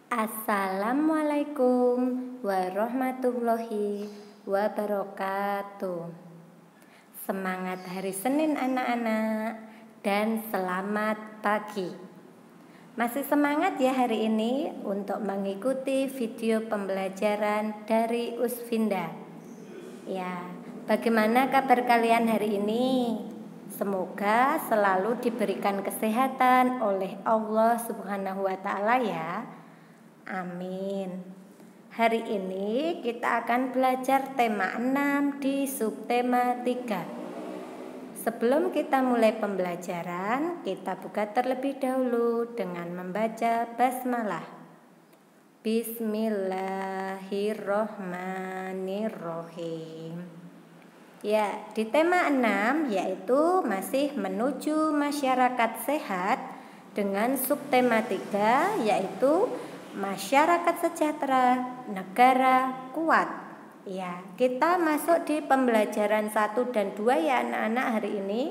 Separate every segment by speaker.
Speaker 1: Assalamualaikum warahmatullahi wabarakatuh. Semangat hari Senin anak-anak dan selamat pagi. Masih semangat ya hari ini untuk mengikuti video pembelajaran dari Usfinda. Ya, bagaimana kabar kalian hari ini? Semoga selalu diberikan kesehatan oleh Allah Subhanahu wa Ta'ala ya. Amin. Hari ini kita akan belajar tema 6 di subtema 3. Sebelum kita mulai pembelajaran, kita buka terlebih dahulu dengan membaca basmalah. Bismillahirrohmanirrohim. Ya, di tema 6 yaitu masih menuju masyarakat sehat dengan subtema 3 yaitu masyarakat sejahtera, negara kuat. Ya, kita masuk di pembelajaran 1 dan 2 ya anak-anak hari ini.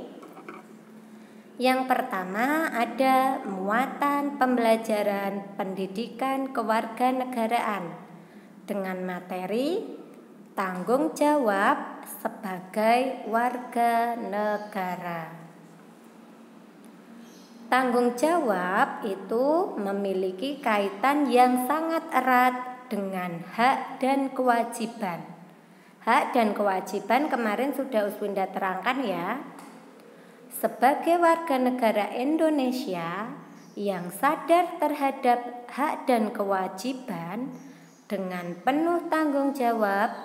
Speaker 1: Yang pertama ada muatan pembelajaran pendidikan kewarganegaraan dengan materi tanggung jawab sebagai warga negara. Tanggung jawab itu memiliki kaitan yang sangat erat dengan hak dan kewajiban. Hak dan kewajiban kemarin sudah Uswinda terangkan ya. Sebagai warga negara Indonesia yang sadar terhadap hak dan kewajiban dengan penuh tanggung jawab,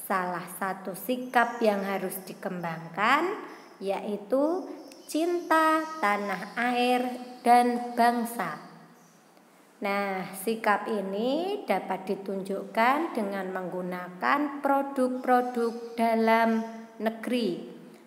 Speaker 1: salah satu sikap yang harus dikembangkan yaitu cinta tanah air dan bangsa. Nah, sikap ini dapat ditunjukkan dengan menggunakan produk-produk dalam negeri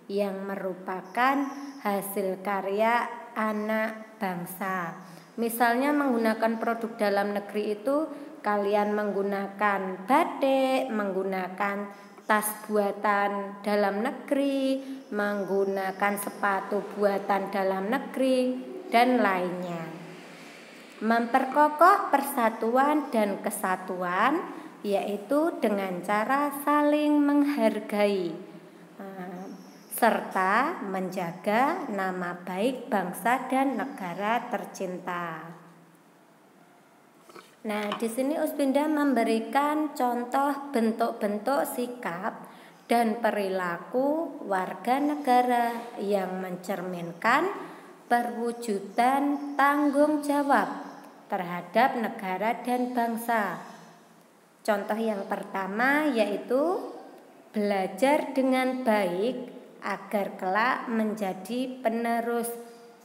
Speaker 1: yang merupakan hasil karya anak bangsa. Misalnya menggunakan produk dalam negeri itu kalian menggunakan batik, menggunakan tas buatan dalam negeri, menggunakan sepatu buatan dalam negeri, dan lainnya. Memperkokoh persatuan dan kesatuan yaitu dengan cara saling menghargai serta menjaga nama baik bangsa dan negara tercinta. Nah, di sini Usbinda memberikan contoh bentuk-bentuk sikap dan perilaku warga negara yang mencerminkan perwujudan tanggung jawab terhadap negara dan bangsa. Contoh yang pertama yaitu belajar dengan baik agar kelak menjadi penerus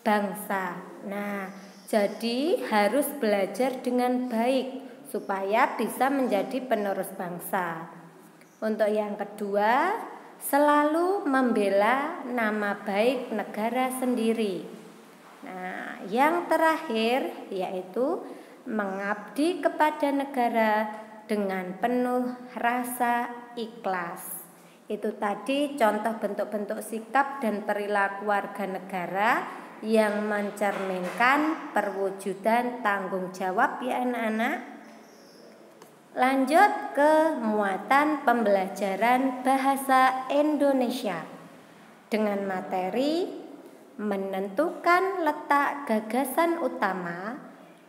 Speaker 1: bangsa. Nah, jadi harus belajar dengan baik supaya bisa menjadi penerus bangsa. Untuk yang kedua, selalu membela nama baik negara sendiri. Nah, yang terakhir yaitu mengabdi kepada negara dengan penuh rasa ikhlas. Itu tadi contoh bentuk-bentuk sikap dan perilaku warga negara yang mencerminkan perwujudan tanggung jawab ya anak-anak. Lanjut ke muatan pembelajaran bahasa Indonesia dengan materi menentukan letak gagasan utama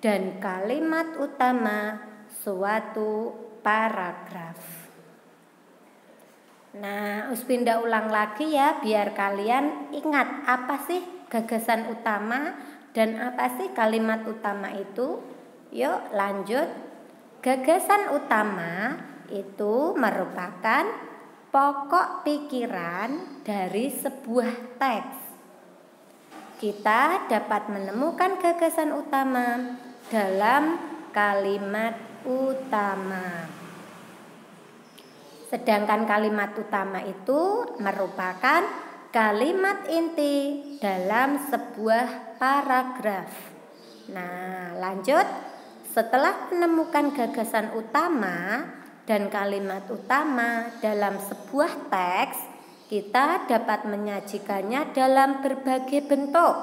Speaker 1: dan kalimat utama suatu paragraf. Nah, Usbinda ulang lagi ya biar kalian ingat apa sih gagasan utama dan apa sih kalimat utama itu. Yuk lanjut. Gagasan utama itu merupakan pokok pikiran dari sebuah teks. Kita dapat menemukan gagasan utama dalam kalimat utama. Sedangkan kalimat utama itu merupakan kalimat inti dalam sebuah paragraf. Nah, lanjut. Setelah menemukan gagasan utama dan kalimat utama dalam sebuah teks, kita dapat menyajikannya dalam berbagai bentuk.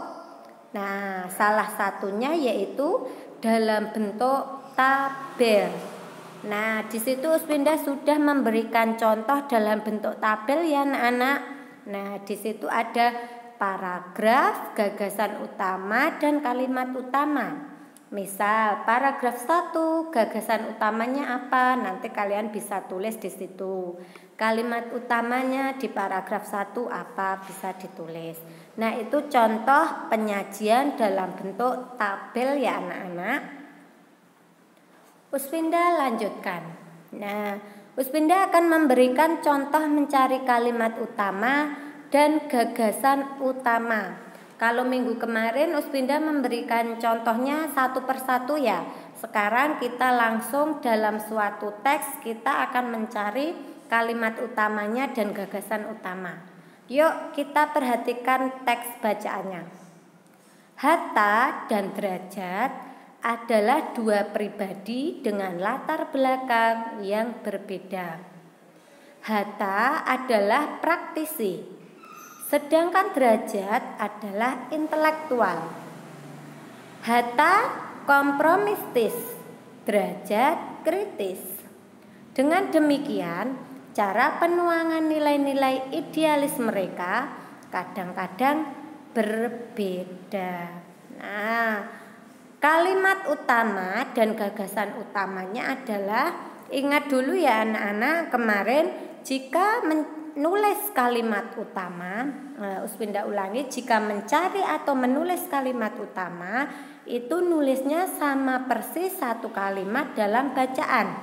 Speaker 1: Nah, salah satunya yaitu dalam bentuk tabel. Nah, di situ Uspinda sudah memberikan contoh dalam bentuk tabel ya anak-anak. Nah, di situ ada paragraf, gagasan utama, dan kalimat utama. Misal paragraf 1, gagasan utamanya apa? Nanti kalian bisa tulis di situ. Kalimat utamanya di paragraf 1 apa? Bisa ditulis. Nah, itu contoh penyajian dalam bentuk tabel ya anak-anak. Uspinda lanjutkan. Nah, Uspinda akan memberikan contoh mencari kalimat utama dan gagasan utama. Kalau minggu kemarin Uspinda memberikan contohnya satu persatu ya. Sekarang kita langsung dalam suatu teks kita akan mencari kalimat utamanya dan gagasan utama. Yuk kita perhatikan teks bacaannya. Hatta dan Derajat adalah dua pribadi dengan latar belakang yang berbeda. Hatta adalah praktisi, sedangkan Derajat adalah intelektual. Hatta kompromistis, Derajat kritis. Dengan demikian, cara penuangan nilai-nilai idealis mereka kadang-kadang berbeda. Nah, kalimat utama dan gagasan utamanya adalah, ingat dulu ya anak-anak, kemarin jika menulis kalimat utama, Uspinda ulangi, jika mencari atau menulis kalimat utama itu nulisnya sama persis satu kalimat dalam bacaan.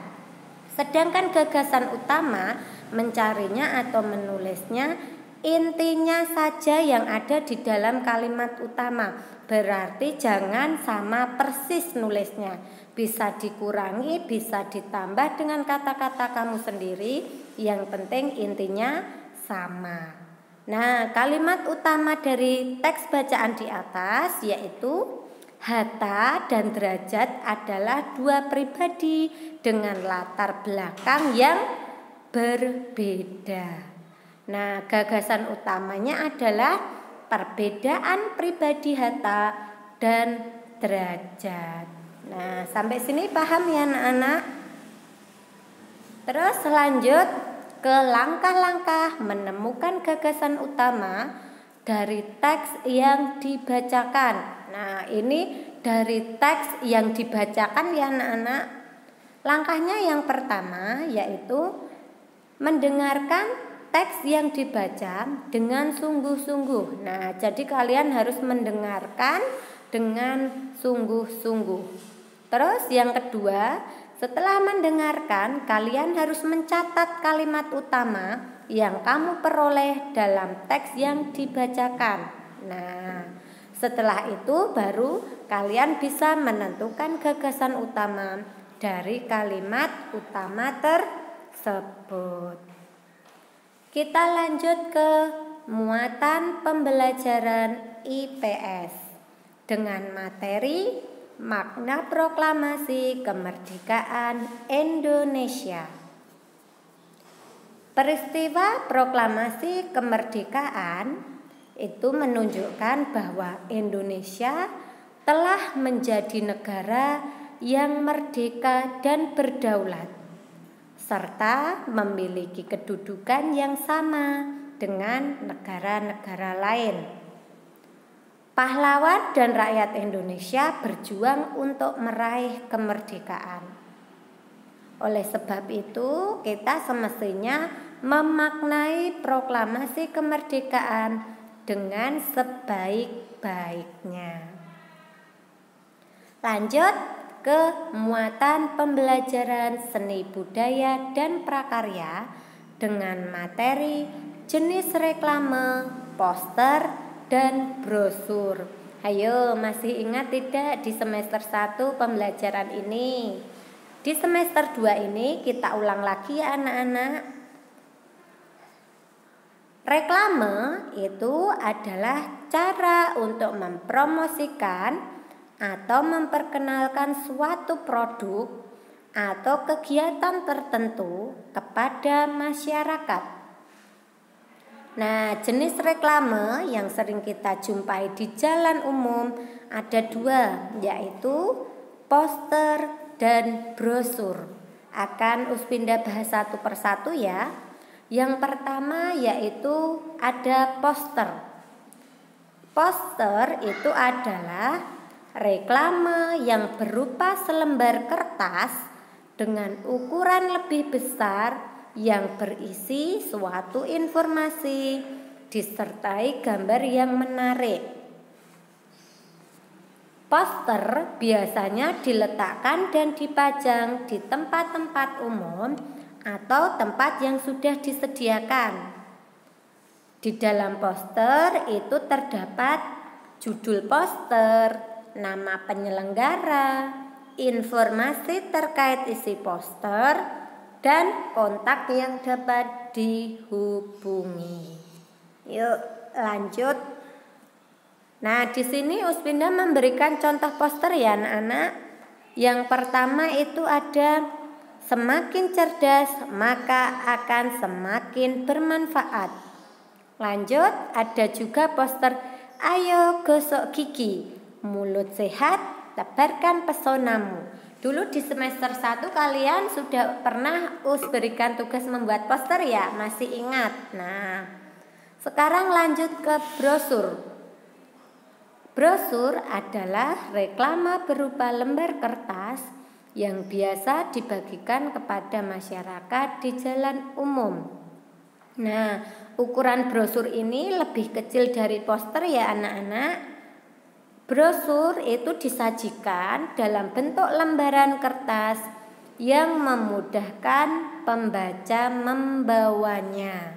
Speaker 1: Sedangkan gagasan utama mencarinya atau menulisnya intinya saja yang ada di dalam kalimat utama. Berarti jangan sama persis nulisnya. Bisa dikurangi, bisa ditambah dengan kata-kata kamu sendiri. Yang penting intinya sama. Nah, kalimat utama dari teks bacaan di atas yaitu Hatta dan Derajat adalah dua pribadi dengan latar belakang yang berbeda. Nah, gagasan utamanya adalah perbedaan pribadi Hatta dan Derajat. Nah, sampai sini paham ya anak-anak? Terus lanjut ke langkah-langkah menemukan gagasan utama dari teks yang dibacakan. Nah, ini dari teks yang dibacakan ya anak-anak. Langkahnya yang pertama yaitu mendengarkan teks yang dibaca dengan sungguh-sungguh. Nah, jadi kalian harus mendengarkan dengan sungguh-sungguh. Terus yang kedua, setelah mendengarkan, kalian harus mencatat kalimat utama yang kamu peroleh dalam teks yang dibacakan. Nah, setelah itu baru kalian bisa menentukan gagasan utama dari kalimat utama tersebut. Kita lanjut ke muatan pembelajaran IPS dengan materi makna proklamasi kemerdekaan Indonesia. Peristiwa proklamasi kemerdekaan itu menunjukkan bahwa Indonesia telah menjadi negara yang merdeka dan berdaulat, serta memiliki kedudukan yang sama dengan negara-negara lain. Pahlawan dan rakyat Indonesia berjuang untuk meraih kemerdekaan. Oleh sebab itu, kita semestinya memaknai proklamasi kemerdekaan dengan sebaik-baiknya. Lanjut ke muatan pembelajaran seni budaya dan prakarya dengan materi jenis reklame, poster, dan brosur. Ayo, masih ingat tidak di semester 1 pembelajaran ini? Di semester 2 ini kita ulang lagi ya anak-anak. Reklame itu adalah cara untuk mempromosikan atau memperkenalkan suatu produk atau kegiatan tertentu kepada masyarakat. Nah, jenis reklame yang sering kita jumpai di jalan umum ada dua, yaitu poster dan brosur. Akan Uspinda bahas satu persatu ya. Yang pertama yaitu ada poster. Poster itu adalah reklame yang berupa selembar kertas dengan ukuran lebih besar yang berisi suatu informasi disertai gambar yang menarik. Poster biasanya diletakkan dan dipajang di tempat-tempat umum atau tempat yang sudah disediakan. Di dalam poster itu terdapat judul poster, nama penyelenggara, informasi terkait isi poster, dan kontak yang dapat dihubungi. Yuk lanjut. Nah, di sini Uspinda memberikan contoh poster ya anak-anak. Yang pertama itu ada semakin cerdas maka akan semakin bermanfaat. Lanjut, ada juga poster ayo gosok gigi, mulut sehat, tebarkan pesonamu. Dulu di semester 1 kalian sudah pernah berikan tugas membuat poster ya, masih ingat. Nah, sekarang lanjut ke brosur. Brosur adalah reklame berupa lembar kertas yang biasa dibagikan kepada masyarakat di jalan umum. Nah, ukuran brosur ini lebih kecil dari poster ya anak-anak. Brosur itu disajikan dalam bentuk lembaran kertas yang memudahkan pembaca membawanya.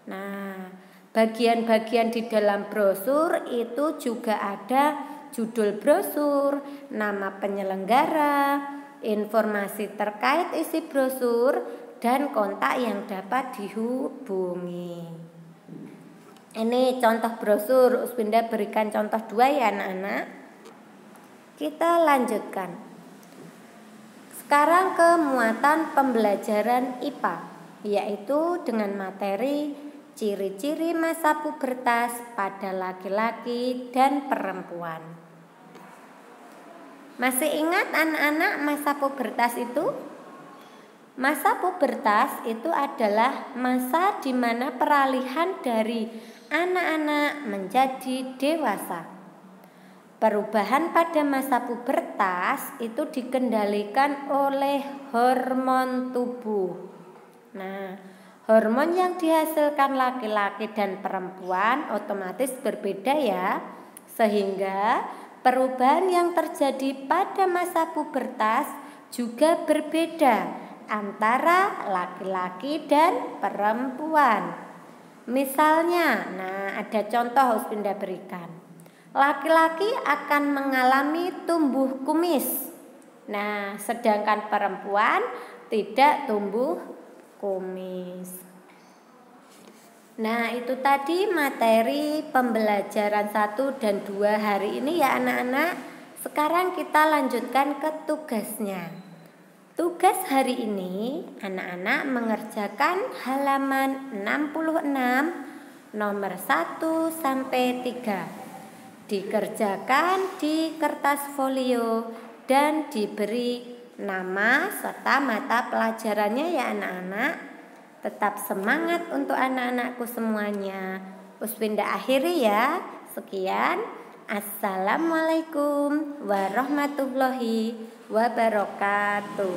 Speaker 1: Nah, bagian-bagian di dalam brosur itu juga ada judul brosur, nama penyelenggara, informasi terkait isi brosur, dan kontak yang dapat dihubungi. Ini contoh brosur, Uspinda berikan contoh 2 ya anak-anak. Kita lanjutkan. Sekarang ke muatan pembelajaran IPA, yaitu dengan materi ciri-ciri masa pubertas pada laki-laki dan perempuan. Masih ingat anak-anak masa pubertas itu? Masa pubertas itu adalah masa di mana peralihan dari anak-anak menjadi dewasa. Perubahan pada masa pubertas itu dikendalikan oleh hormon tubuh. Nah, hormon yang dihasilkan laki-laki dan perempuan otomatis berbeda ya. Sehingga perubahan yang terjadi pada masa pubertas juga berbeda antara laki-laki dan perempuan. Misalnya, nah ada contoh Uspinda berikan. Laki-laki akan mengalami tumbuh kumis. Nah, sedangkan perempuan tidak tumbuh kumis. Nah, itu tadi materi pembelajaran 1 dan 2 hari ini ya anak-anak. Sekarang kita lanjutkan ke tugasnya. Tugas hari ini anak-anak mengerjakan halaman 66 nomor 1 sampai 3. Dikerjakan di kertas folio dan diberi nama serta mata pelajarannya ya anak-anak. Tetap semangat untuk anak-anakku semuanya. Uspinda akhiri ya. Sekian. Assalamualaikum warahmatullahi wabarakatuh.